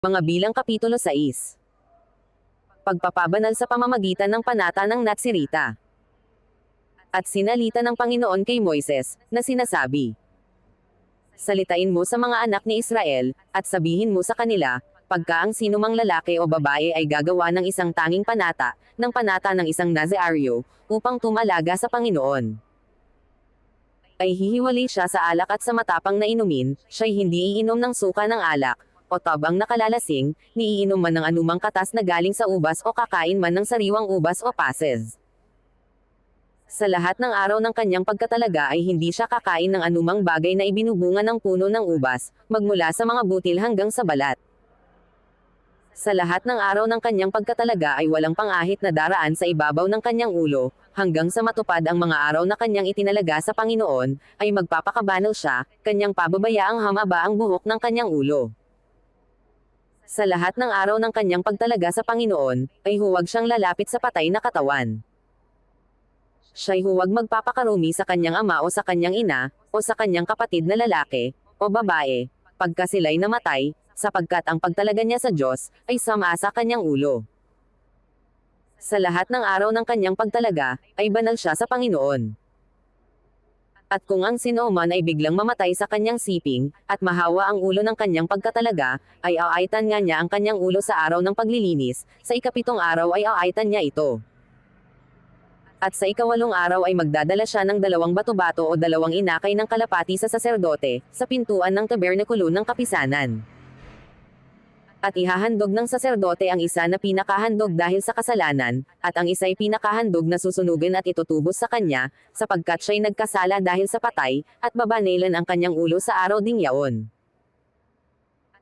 Mga bilang Kapitulo 6. Pagpapabanal sa pamamagitan ng panata ng Natsirita. At sinalita ng Panginoon kay Moises, na sinasabi, salitain mo sa mga anak ni Israel, at sabihin mo sa kanila, pagka ang sinumang lalaki o babae ay gagawa ng isang tanging panata, ng panata ng isang Nazaaryo, upang tumalaga sa Panginoon, ay hihiwalay siya sa alak at sa matapang na inumin, siya'y hindi iinom ng suka ng alak, o tabang nakalalasing, niiinom man ng anumang katas na galing sa ubas o kakain man ng sariwang ubas o pases. Sa lahat ng araw ng kanyang pagkatalaga ay hindi siya kakain ng anumang bagay na ibinubunga ng puno ng ubas, magmula sa mga butil hanggang sa balat. Sa lahat ng araw ng kanyang pagkatalaga ay walang pangahit na daraan sa ibabaw ng kanyang ulo, hanggang sa matupad ang mga araw na kanyang itinalaga sa Panginoon, ay magpapakabanal siya, kanyang pababayaang hamaba ang buhok ng kanyang ulo. Sa lahat ng araw ng kanyang pagtalaga sa Panginoon, ay huwag siyang lalapit sa patay na katawan. Siya'y huwag magpapakarumi sa kanyang ama o sa kanyang ina, o sa kanyang kapatid na lalaki, o babae, pagka sila'y namatay, sapagkat ang pagtalaga niya sa Diyos, ay sama sa kanyang ulo. Sa lahat ng araw ng kanyang pagtalaga, ay banal siya sa Panginoon. At kung ang sino man ay biglang mamatay sa kanyang siping, at mahawa ang ulo ng kanyang pagkatalaga, ay aaytan nga niya ang kanyang ulo sa araw ng paglilinis, sa ikapitong araw ay aaytan niya ito. At sa ikawalong araw ay magdadala siya ng 2 bato-bato o 2 inakay ng kalapati sa saserdote, sa pintuan ng tabernakulo ng kapisanan. At ihahandog ng saserdote ang isa na pinakahandog dahil sa kasalanan, at ang isa'y pinakahandog na susunugin at itutubos sa kanya, sapagkat siya'y nagkasala dahil sa patay, at babanilan ang kanyang ulo sa araw ding yaon.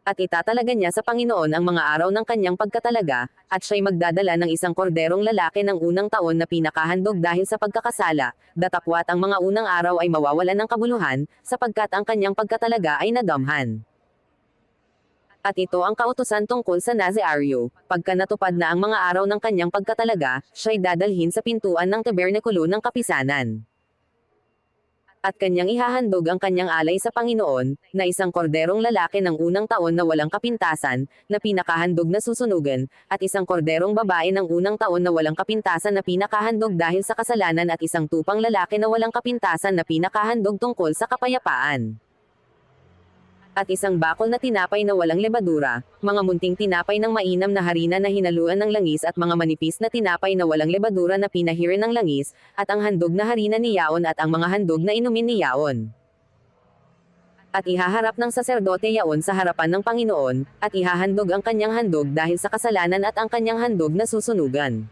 At itatalaga niya sa Panginoon ang mga araw ng kanyang pagkatalaga, at siya'y magdadala ng isang korderong lalaki ng unang taon na pinakahandog dahil sa pagkakasala, datapwat ang mga unang araw ay mawawalan ng kabuluhan, sapagkat ang kanyang pagkatalaga ay nadamhan. At ito ang kautusan tungkol sa Nazaaryo, pagka natupad na ang mga araw ng kanyang pagkatalaga, siya'y dadalhin sa pintuan ng tabernakulo ng kapisanan. At kanyang ihahandog ang kanyang alay sa Panginoon, na isang korderong lalaki ng unang taon na walang kapintasan, na pinakahandog na susunugan, at isang korderong babae ng unang taon na walang kapintasan na pinakahandog dahil sa kasalanan at isang tupang lalaki na walang kapintasan na pinakahandog tungkol sa kapayapaan. At isang bakol na tinapay na walang lebadura, mga munting tinapay ng mainam na harina na hinaluan ng langis at mga manipis na tinapay na walang lebadura na pinahiran ng langis, at ang handog na harina ni Yaon at ang mga handog na inumin ni Yaon. At ihaharap ng saserdote Yaon sa harapan ng Panginoon, at ihahandog ang kanyang handog dahil sa kasalanan at ang kanyang handog na susunugan.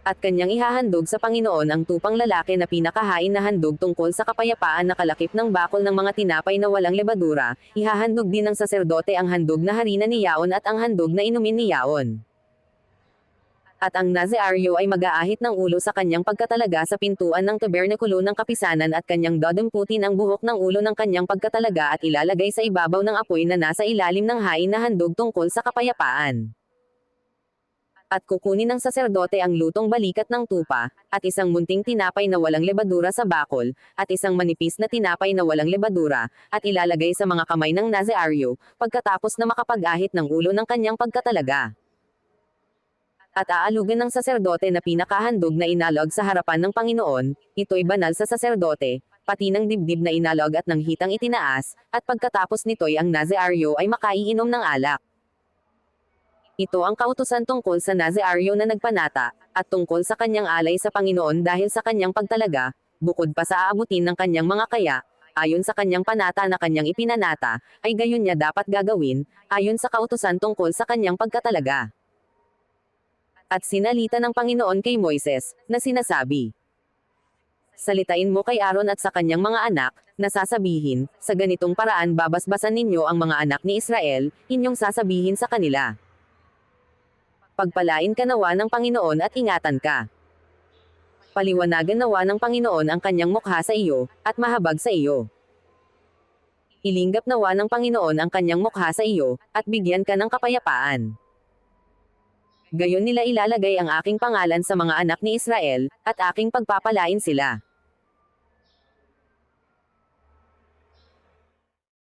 At kanyang ihahandog sa Panginoon ang tupang lalaki na pinakahain na handog tungkol sa kapayapaan na kalakip ng bakol ng mga tinapay na walang lebadura, ihahandog din ng saserdote ang handog na harina ni Yaon at ang handog na inumin ni Yaon. At ang Nazaaryo ay mag-aahit ng ulo sa kanyang pagkatalaga sa pintuan ng tabernakulo ng kapisanan at kanyang dadamputin ang buhok ng ulo ng kanyang pagkatalaga at ilalagay sa ibabaw ng apoy na nasa ilalim ng hain na handog tungkol sa kapayapaan. At kukunin ng saserdote ang lutong balikat ng tupa, at isang munting tinapay na walang lebadura sa bakol, at isang manipis na tinapay na walang lebadura, at ilalagay sa mga kamay ng Nazaaryo, pagkatapos na makapag-ahit ng ulo ng kanyang pagkatalaga. At aalugan ng saserdote na pinakahandog na inalog sa harapan ng Panginoon, ito'y banal sa saserdote, pati ng dibdib na inalog at ng hitang itinaas, at pagkatapos nito'y ang Nazaaryo ay makaiinom ng alak. Ito ang kautusan tungkol sa Nazaaryo na nagpanata, at tungkol sa kanyang alay sa Panginoon dahil sa kanyang pagtalaga, bukod pa sa aabutin ng kanyang mga kaya, ayon sa kanyang panata na kanyang ipinanata, ay gayon niya dapat gagawin, ayon sa kautusan tungkol sa kanyang pagkatalaga. At sinalita ng Panginoon kay Moises, na sinasabi, salitain mo kay Aaron at sa kanyang mga anak, na sasabihin, sa ganitong paraan babasbasan ninyo ang mga anak ni Israel, inyong sasabihin sa kanila. Pagpalain ka nawa ng Panginoon at ingatan ka. Paliwanagan nawa ng Panginoon ang kanyang mukha sa iyo, at mahabag sa iyo. Ilinggap nawa ng Panginoon ang kanyang mukha sa iyo, at bigyan ka ng kapayapaan. Gayon nila ilalagay ang aking pangalan sa mga anak ni Israel, at aking pagpapalain sila.